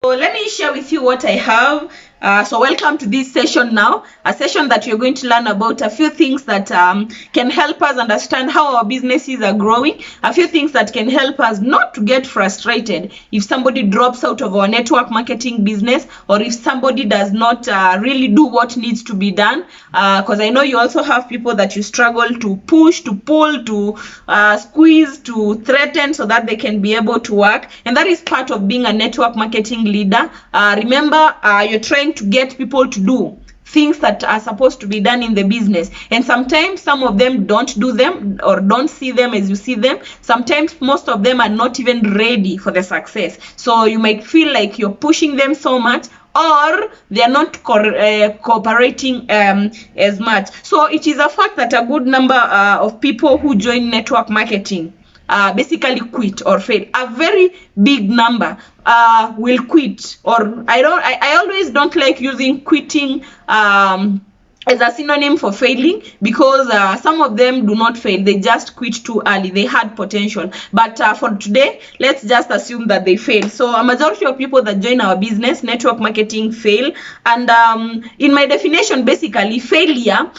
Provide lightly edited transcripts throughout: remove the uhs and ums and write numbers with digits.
So let me share with you what I have. So welcome to this session now, a session that you're going to learn about a few things that can help us understand how our businesses are growing, a few things that can help us not to get frustrated if somebody drops out of our network marketing business, or if somebody does not really do what needs to be done, because I know you also have people that you struggle to push, to pull, to squeeze, to threaten so that they can be able to work, and that is part of being a network marketing leader. Remember, you're trying to get people to do things that are supposed to be done in the business, and sometimes some of them don't do them or don't see them as you see them. Sometimes most of them are not even ready for the success, so you might feel like you're pushing them so much, or they're not cooperating as much. So it is a fact that a good number of people who join network marketing basically quit or fail. A very big number will quit, or I always don't like using quitting as a synonym for failing, because some of them do not fail, they just quit too early. They had potential, but for today, let's just assume that they fail. So a majority of people that join our business network marketing fail, and in my definition, basically failure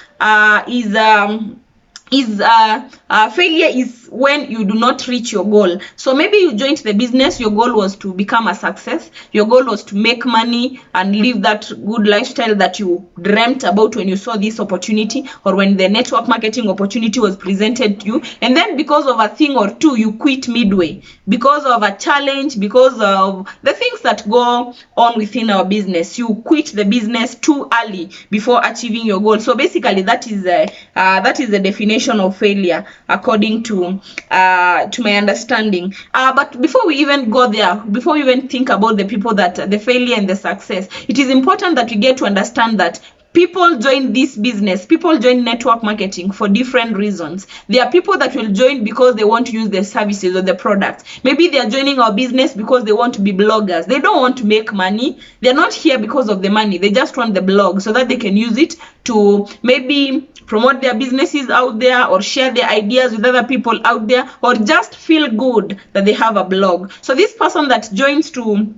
failure is when you do not reach your goal. So maybe you joined the business, your goal was to become a success, your goal was to make money and live that good lifestyle that you dreamt about when you saw this opportunity, or when the network marketing opportunity was presented to you, and then because of a thing or two you quit midway, because of a challenge, because of the things that go on within our business. You quit the business too early before achieving your goal. So basically that is the definition of failure according to my understanding. But before we even go there, before we even think about the people that the failure and the success, it is important that we get to understand that people join this business, people join network marketing for different reasons. There are people that will join because they want to use the services or the products. Maybe they are joining our business because they want to be bloggers. They don't want to make money. They're not here because of the money. They just want the blog so that they can use it to maybe promote their businesses out there, or share their ideas with other people out there, or just feel good that they have a blog. So this person that joins to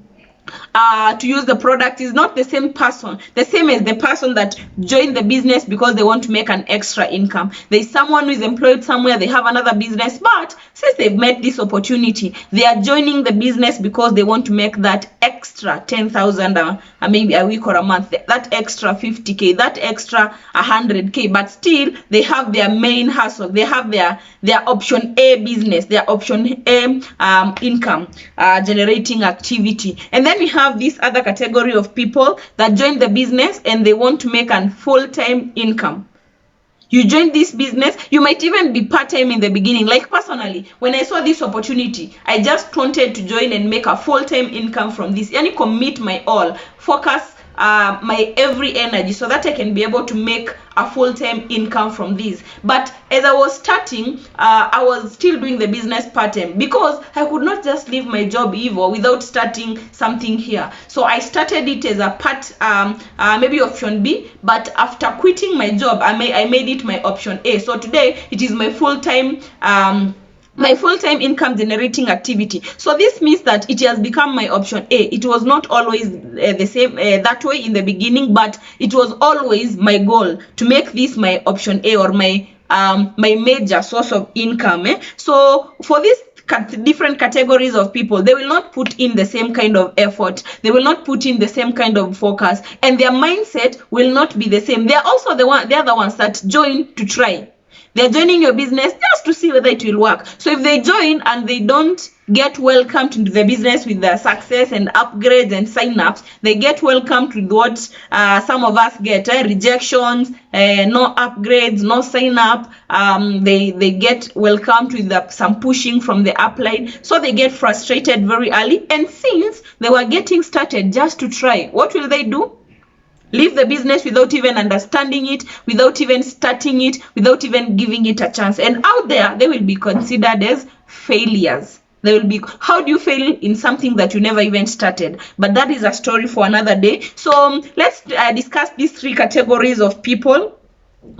use the product is not the same as the person that joined the business because they want to make an extra income. There's someone who is employed somewhere, they have another business, but since they've met this opportunity, they are joining the business because they want to make that extra 10,000 maybe a week or a month, that extra 50k, that extra 100k, but still they have their main hustle, they have their option A business, their option A income generating activity. And then we have this other category of people that join the business and they want to make a full-time income. You join this business, you might even be part-time in the beginning. Like personally, when I saw this opportunity, I just wanted to join and make a full-time income from this, and commit my all, focus my every energy so that I can be able to make a full-time income from this. But as I was starting, I was still doing the business part-time because I could not just leave my job without starting something here. So I started it as a part, maybe option B, but after quitting my job, I made it my option A. So today it is my full-time income generating activity. So this means that it has become my option A. It was not always the same that way in the beginning, but it was always my goal to make this my option A, or my major source of income. So for this different categories of people, they will not put in the same kind of effort, they will not put in the same kind of focus, and their mindset will not be the same. They are also the other ones that join to try. They're joining your business just to see whether it will work. So if they join and they don't get welcomed into the business with the success and upgrades and sign-ups, they get welcomed with what some of us get, rejections, no upgrades, no sign-up. They get welcomed with some pushing from the upline. So they get frustrated very early. And since they were getting started just to try, what will they do? Leave the business without even understanding it, without even starting it, without even giving it a chance. And out there, they will be considered as failures. They will be, how do you fail in something that you never even started? But that is a story for another day. So let's discuss these three categories of people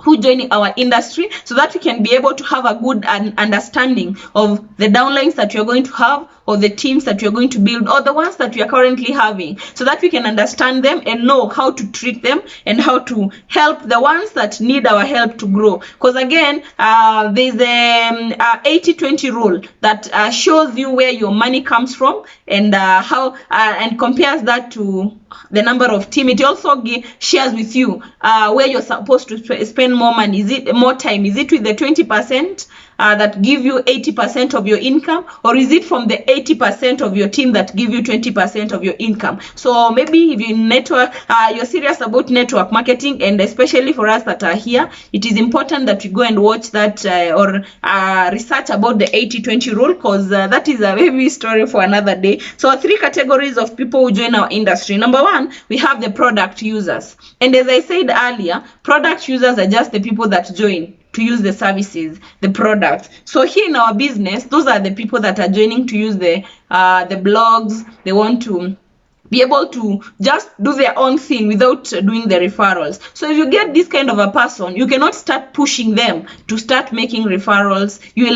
who join our industry, so that we can be able to have a good understanding of the downlines that you're going to have, or the teams that you're going to build, or the ones that we are currently having, so that we can understand them and know how to treat them and how to help the ones that need our help to grow. Because again, there's a 80-20 rule that shows you where your money comes from, and how and compares that to the number of team. It also shares with you where you're supposed to spend more money. Is it more time? Is it with the 20% that give you 80% of your income, or is it from the 80% of your team that give you 20% of your income? So maybe if you network, you're serious about network marketing, and especially for us that are here, it is important that you go and watch that or research about the 80-20 rule, because that is a heavy story for another day. So 3 categories of people who join our industry. Number 1, we have the product users, and as I said earlier, product users are just the people that join to use the services, the products. So here in our business, those are the people that are joining to use the blogs. They want to be able to just do their own thing without doing the referrals. So if you get this kind of a person, you cannot start pushing them to start making referrals. You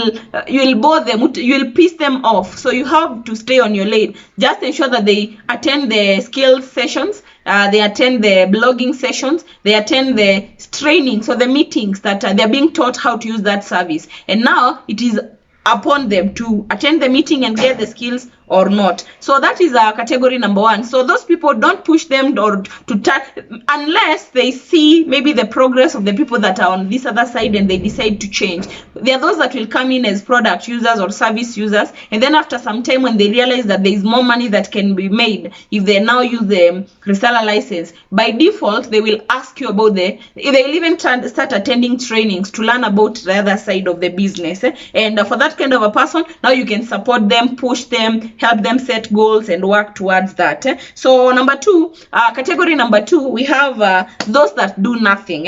will bore them, you will piss them off. So you have to stay on your lane. Just ensure that they attend the skills sessions, they attend the blogging sessions, they attend the training, so the meetings that they're being taught how to use that service. And now it is upon them to attend the meeting and get the skills or not. So that is category number 1. So those people, don't push them or to unless they see maybe the progress of the people that are on this other side and they decide to change. There are those that will come in as product users or service users, and then after some time, when they realize that there is more money that can be made if they now use the reseller license, by default they will ask you about they will even start attending trainings to learn about the other side of the business. And for that kind of a person, now you can support them, push them, help them set goals and work towards that. So number 2, category number 2, we have those that do nothing.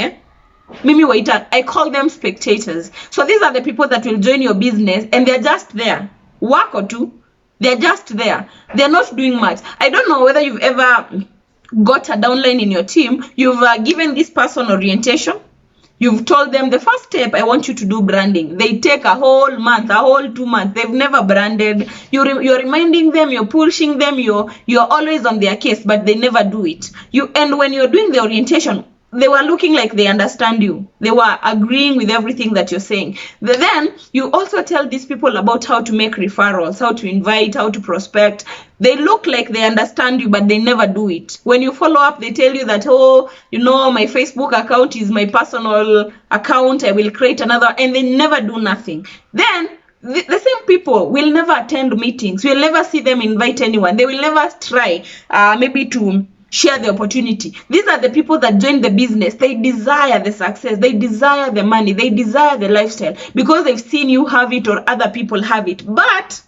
Mimi waita, I call them spectators. So these are the people that will join your business and they're just there, work or two, they're just there, they're not doing much. I don't know whether you've ever got a downline in your team. You've given this person orientation. You've told them the first step, I want you to do branding. They take a whole month, a whole 2 months. They've never branded. You're reminding them, you're pushing them, you're always on their case, but they never do it. And when you're doing the orientation, they were looking like they understand you. They were agreeing with everything that you're saying. Then you also tell these people about how to make referrals, how to invite, how to prospect. They look like they understand you, but they never do it. When you follow up, they tell you that, oh, my Facebook account is my personal account, I will create another, and they never do nothing. Then the same people will never attend meetings. We'll never see them invite anyone. They will never try maybe to share the opportunity. These are the people that join the business. They desire the success, they desire the money, they desire the lifestyle because they've seen you have it or other people have it, but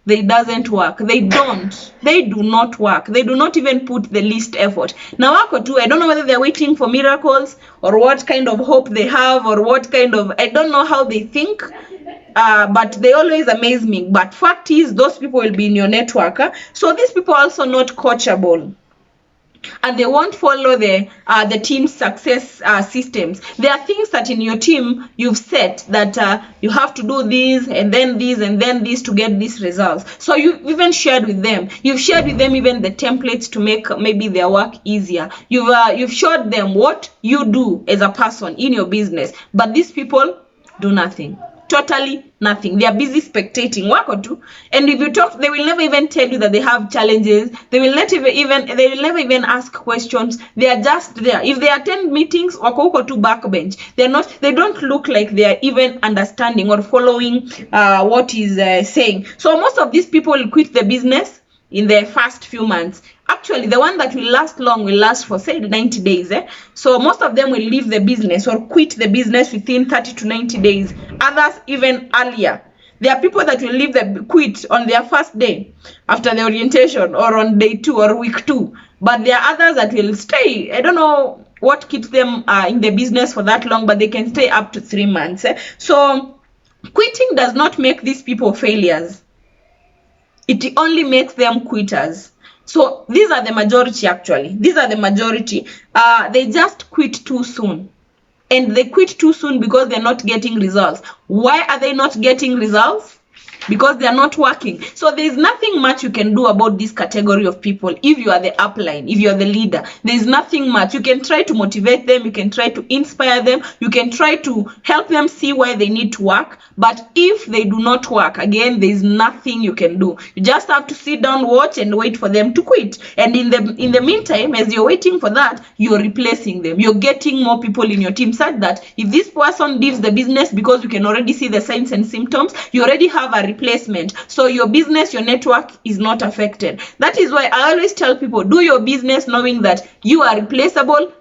they doesn't work. They do not work. They do not even put the least effort. Now wako tu, I don't know whether they're waiting for miracles or what kind of hope they have or what kind of, I don't know how they think, but they always amaze me. But fact is, those people will be in your network. So these people are also not coachable, and they won't follow the team's success systems. There are things that in your team you've set that you have to do this and then this and then this to get these results. So you've even shared with them. You've shared with them even the templates to make maybe their work easier. You've showed them what you do as a person in your business, but these people do nothing. Totally nothing. They are busy spectating, work or two. And if you talk, they will never even tell you that they have challenges. They will never even ask questions. They are just there. If they attend meetings, wako to backbench. They don't look like they are even understanding or following what is saying. So most of these people will quit the business in the first few months. Actually, the one that will last long will last for, say, 90 days. So most of them will leave the business or quit the business within 30 to 90 days. Others even earlier. There are people that will quit on their first day after the orientation, or on day 2 or week 2. But there are others that will stay. I don't know what keeps them in the business for that long, but they can stay up to 3 months. So quitting does not make these people failures. It only makes them quitters. So these are the majority actually. These are the majority. They just quit too soon. And they quit too soon because they're not getting results. Why are they not getting results? because they are not working. So there is nothing much you can do about this category of people. If you are the upline, if you are the leader, there is nothing much. You can try to motivate them, you can try to inspire them, you can try to help them see why they need to work. But if they do not work, again, there is nothing you can do. You just have to sit down, watch, and wait for them to quit. And in the meantime, as you're waiting for that, you're replacing them. You're getting more people in your team, such that if this person leaves the business, because you can already see the signs and symptoms, you already have a replacement. So your business, your network is not affected. That is why I always tell people, do your business knowing that you are replaceable.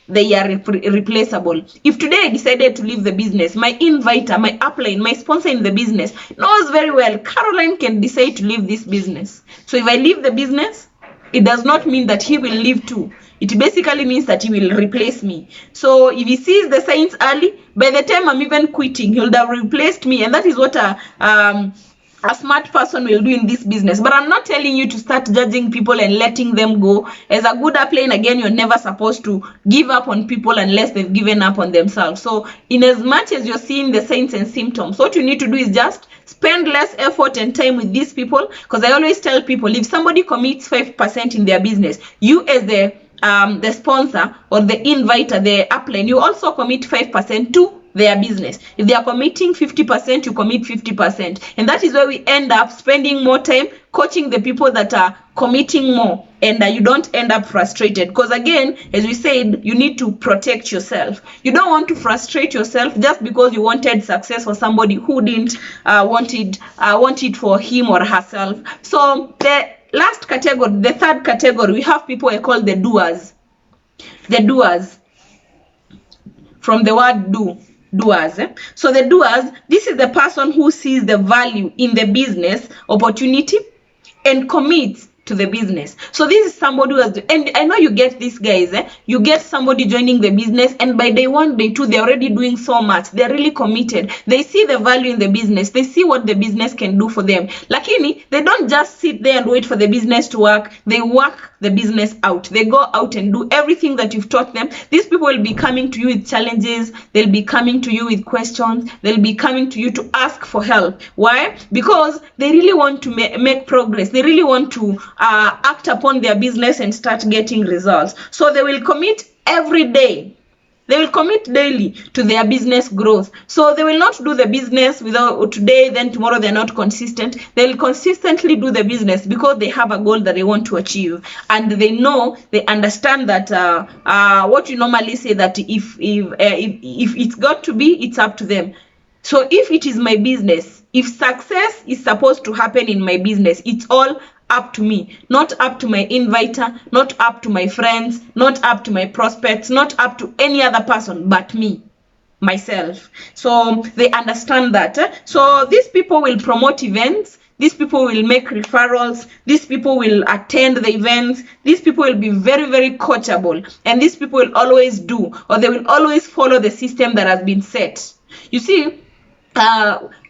They are replaceable. If today I decided to leave the business, my inviter, my upline, my sponsor in the business knows very well Caroline can decide to leave this business. So if I leave the business, it does not mean that he will leave too. It basically means that he will replace me. So if he sees the signs early, by the time I'm even quitting, he would have replaced me. And that is what a smart person will do in this business. But I'm not telling you to start judging people and letting them go. As a good upline, again, you're never supposed to give up on people unless they've given up on themselves. So in as much as you're seeing the signs and symptoms, what you need to do is just spend less effort and time with these people. Because I always tell people, if somebody commits 5% in their business, you as the sponsor or the inviter, the upline, you also commit 5% to their business. If they are committing 50%, you commit 50%. And that is why we end up spending more time coaching the people that are committing more, and you don't end up frustrated. Because again, as we said, you need to protect yourself. You don't want to frustrate yourself just because you wanted success for somebody who didn't want it for him or herself. So the last category, the third category, we have people I call the doers. The doers, from the word doers. So the doers, this is the person who sees the value in the business opportunity and commits to the business. So this is somebody who has, and I know you get these guys, you get somebody joining the business, and by day 1, day 2, they're already doing so much. They're really committed. They see the value in the business. They see what the business can do for them. Lakini, they don't just sit there and wait for the business to work. They work the business out. They go out and do everything that you've taught them. These people will be coming to you with challenges. They'll be coming to you with questions. They'll be coming to you to ask for help. Why? Because they really want to make progress. They really want to act upon their business and start getting results. So they will commit every day. They will commit daily to their business growth. So they will not do the business without today, then tomorrow they're not consistent. They will consistently do the business because they have a goal that they want to achieve. And they know, they understand that what you normally say, that if it's got to be, it's up to them. So if it is my business, if success is supposed to happen in my business, it's all up to me, not up to my inviter, not up to my friends, not up to my prospects, not up to any other person but me, myself. So they understand that. So these people will promote events. These people will make referrals. These people will attend the events. These people will be very, very coachable. And these people will always do, or they will always follow the system that has been set. You see,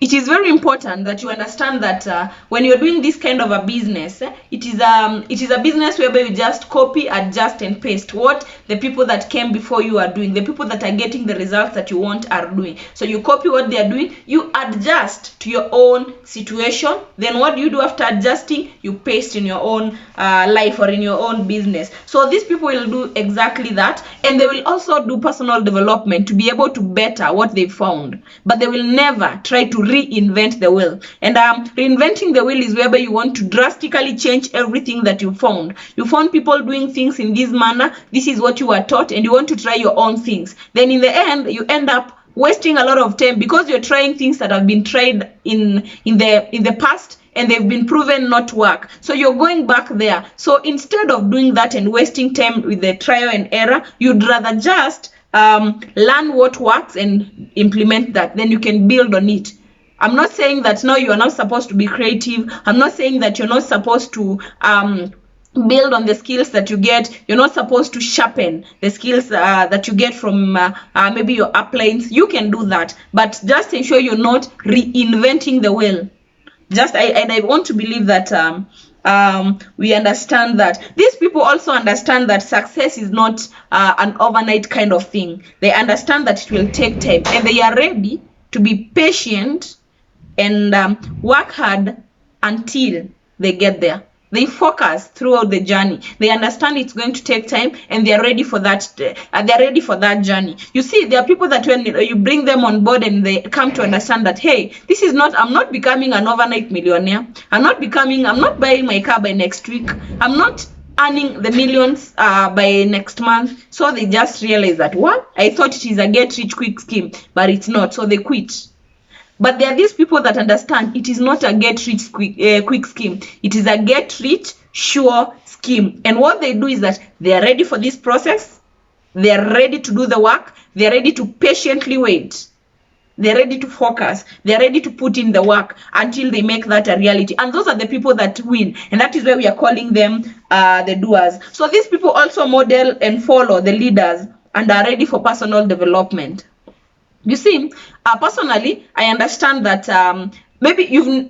it is very important that you understand that when you're doing this kind of a business, it is a business whereby you just copy, adjust, and paste what the people that came before you are doing. The people that are getting the results that you want are doing. So you copy what they are doing, you adjust to your own situation. Then what do you do after adjusting? You paste in your own life or in your own business. So these people will do exactly that, and they will also do personal development to be able to better what they found. But they will never try to reinvent the wheel. And reinventing the wheel is whereby you want to drastically change everything that you found. You found people doing things in this manner. This is what you were taught, and you want to try your own things. Then in the end, you end up wasting a lot of time because you're trying things that have been tried in the past, and they've been proven not to work. So you're going back there. So instead of doing that and wasting time with the trial and error, you'd rather just learn what works and implement that. Then you can build on it. I'm not saying that now you are not supposed to be creative. I'm not saying that you're not supposed to build on the skills that you get. You're not supposed to sharpen the skills that you get from maybe your uplines. You can do that, but just ensure you're not reinventing the wheel. I want to believe that we understand that. These people also understand that success is not an overnight kind of thing. They understand that it will take time, and they are ready to be patient and work hard until they get there. They focus throughout the journey. They understand it's going to take time, and they are ready for that. They're ready for that journey. You see, there are people that when you bring them on board and they come to understand that, hey, this is not. I'm not becoming an overnight millionaire. I'm not buying my car by next week. I'm not earning the millions by next month. So they just realize that, what? I thought it is a get rich quick scheme, but it's not. So they quit. But there are these people that understand it is not a get rich quick scheme. It is a get rich sure scheme. And what they do is that they are ready for this process. They are ready to do the work. They are ready to patiently wait. They're ready to focus. They're ready to put in the work until they make that a reality. And those are the people that win. And that is why we are calling them the doers. So these people also model and follow the leaders and are ready for personal development. You see, personally, I understand that we've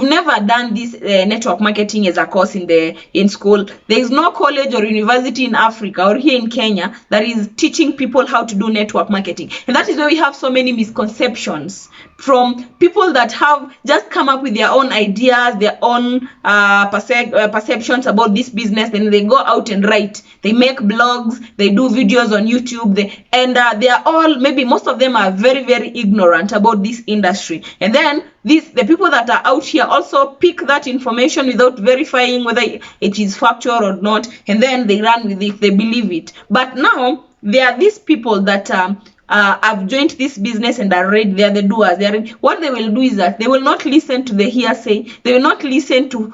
never done this network marketing as a course in school. There is no college or university in Africa or here in Kenya that is teaching people how to do network marketing. And that is why we have so many misconceptions from people that have just come up with their own ideas, their own perceptions about this business. Then they go out and write. They make blogs, they do videos on YouTube, they are all, maybe most of them are very, very ignorant about this industry. And then the people that are out here also pick that information without verifying whether it is factual or not, and then they run with it, they believe it. But now there are these people that have joined this business and are ready. They are the doers. What they will do is that they will not listen to the hearsay. They will not listen to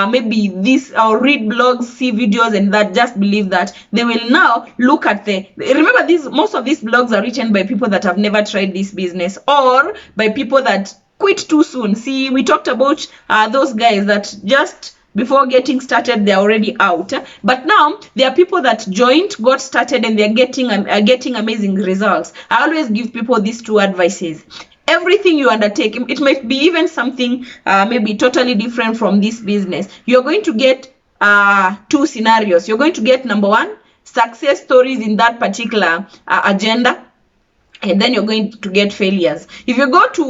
maybe this or read blogs, see videos, and that just believe that. They will now look at remember, most of these blogs are written by people that have never tried this business, or by people that quit too soon. See, we talked about those guys that just before getting started they're already out, but now there are people that joined, got started, and they're getting amazing results. I always give people these two advices. Everything you undertake, it might be even something maybe totally different from this business, you're going to get two scenarios. You're going to get, number one, success stories in that particular agenda, and then you're going to get failures. If you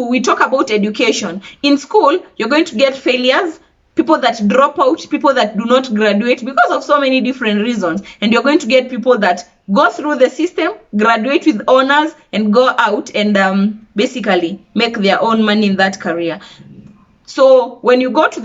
we talk about education. In school, you're going to get failures, people that drop out, people that do not graduate because of so many different reasons. And you're going to get people that go through the system, graduate with honors, and go out and basically make their own money in that career. So when you go to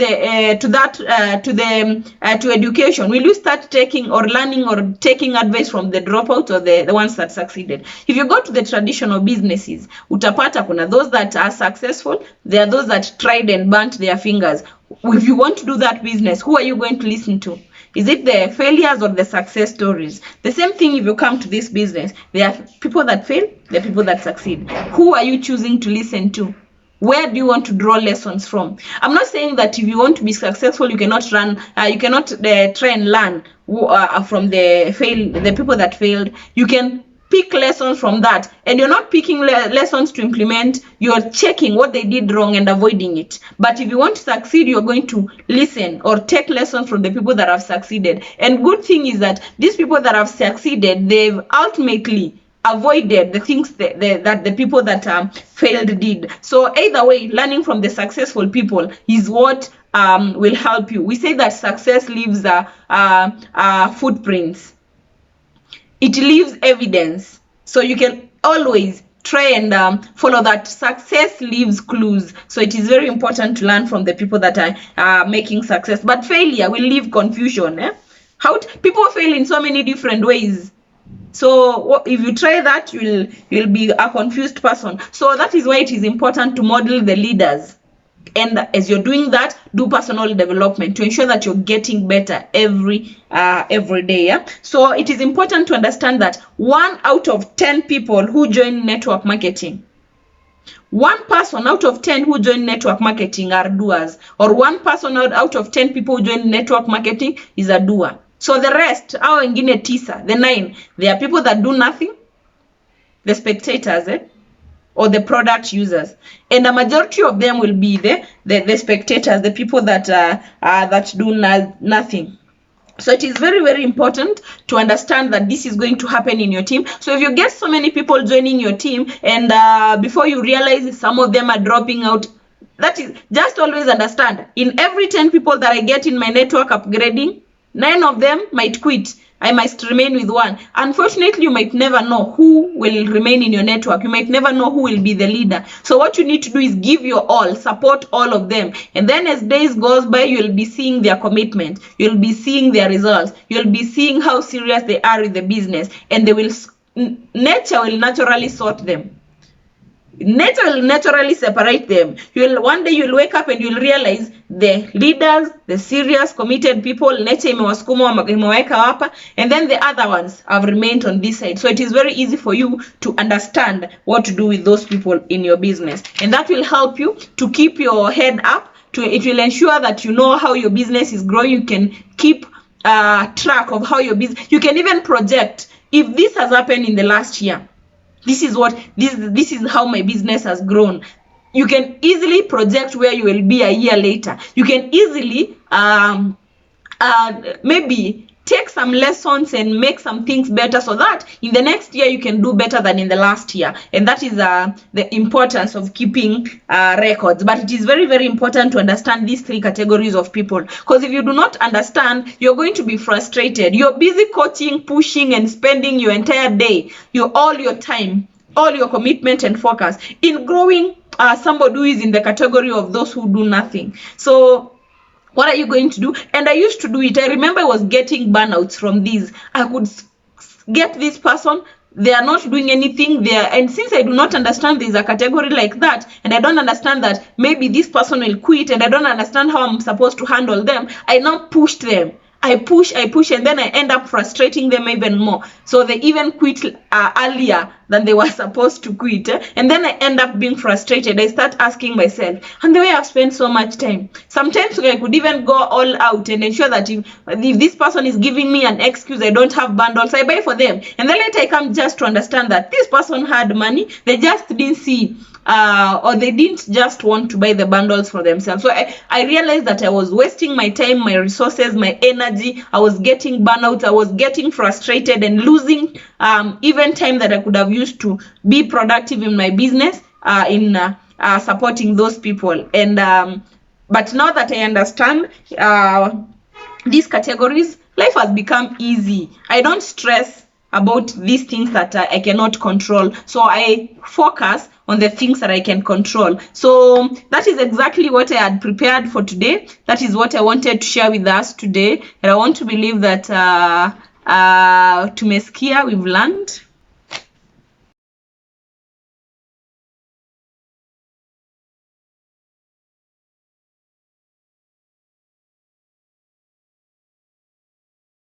education, will you start taking or learning or taking advice from the dropouts or the ones that succeeded? If you go to the traditional businesses, utapata kuna those that are successful, there are those that tried and burnt their fingers. If you want to do that business, who are you going to listen to? Is it the failures or the success stories? The same thing if you come to this business. There are people that fail, there are people that succeed. Who are you choosing to listen to? Where do you want to draw lessons from? I'm not saying that if you want to be successful, you cannot try and learn from the people that failed. You can pick lessons from that, and you're not picking lessons to implement. You're checking what they did wrong and avoiding it. But if you want to succeed, you're going to listen or take lessons from the people that have succeeded. And good thing is that these people that have succeeded, they've ultimately avoided the things that the people that failed did. So either way, learning from the successful people is what will help you. We say that success leaves footprints. It leaves evidence. So you can always try and follow that. Success leaves clues. So it is very important to learn from the people that are making success. But failure will leave confusion. People fail in so many different ways. So if you try that, you'll be a confused person. So that is why it is important to model the leaders. And as you're doing that, do personal development to ensure that you're getting better every day. Yeah? So it is important to understand that 1 out of 10 people who join network marketing, 1 person out of 10 who join network marketing are doers, or 1 person out of 10 people who join network marketing is a doer. So the rest, hao wengine 9, the 9, they are people that do nothing, the spectators, or the product users. And the majority of them will be the spectators, the people that do nothing. So it is very, very important to understand that this is going to happen in your team. So if you get so many people joining your team, and before you realize some of them are dropping out, that is, just always understand, in every 10 people that I get in my network upgrading, 9 of them might quit. I must remain with one. Unfortunately, you might never know who will remain in your network. You might never know who will be the leader. So what you need to do is give your all, support all of them. And then as days goes by, you'll be seeing their commitment. You'll be seeing their results. You'll be seeing how serious they are with the business. And they will, nature will naturally sort them. Nature will naturally separate them. One day you'll wake up and you'll realize the leaders, the serious, committed people, nature imewasukuma imeweka hapa, and then the other ones have remained on this side. So it is very easy for you to understand what to do with those people in your business, and that will help you to keep your head up. It will ensure that you know how your business is growing. You can keep track of how your business. You can even project if this has happened in the last year. This is how my business has grown. You can easily project where you will be a year later. You can easily maybe take some lessons and make some things better, so that in the next year you can do better than in the last year. And that is the importance of keeping records. But it is very, very important to understand these 3 categories of people, because if you do not understand, you're going to be frustrated. You're busy coaching, pushing, and spending your entire day, all your time, all your commitment and focus in growing somebody who is in the category of those who do nothing. So what are you going to do? And I used to do it. I remember I was getting burnouts from these. I could get this person, they are not doing anything there, and since I do not understand there's a category like that, and I don't understand that maybe this person will quit, and I don't understand how I'm supposed to handle them, I now pushed them. I push, and then I end up frustrating them even more. So they even quit earlier than they were supposed to quit. And then I end up being frustrated. I start asking myself, and the way I've spent so much time. Sometimes I could even go all out and ensure that if this person is giving me an excuse, I don't have bundles, I buy for them. And then later I come just to understand that this person had money. They just didn't see or they didn't just want to buy the bundles for themselves. So I realized that I was wasting my time, my resources, my energy. I was getting burnout. I was getting frustrated and losing even time that I could have used to be productive in my business, in supporting those people. And but now that I understand these categories, life has become easy. I don't stress about these things that I cannot control. So I focus on the things that I can control. So that is exactly what I had prepared for today. That is what I wanted to share with us today. And I want to believe that tumesikia, we've learned.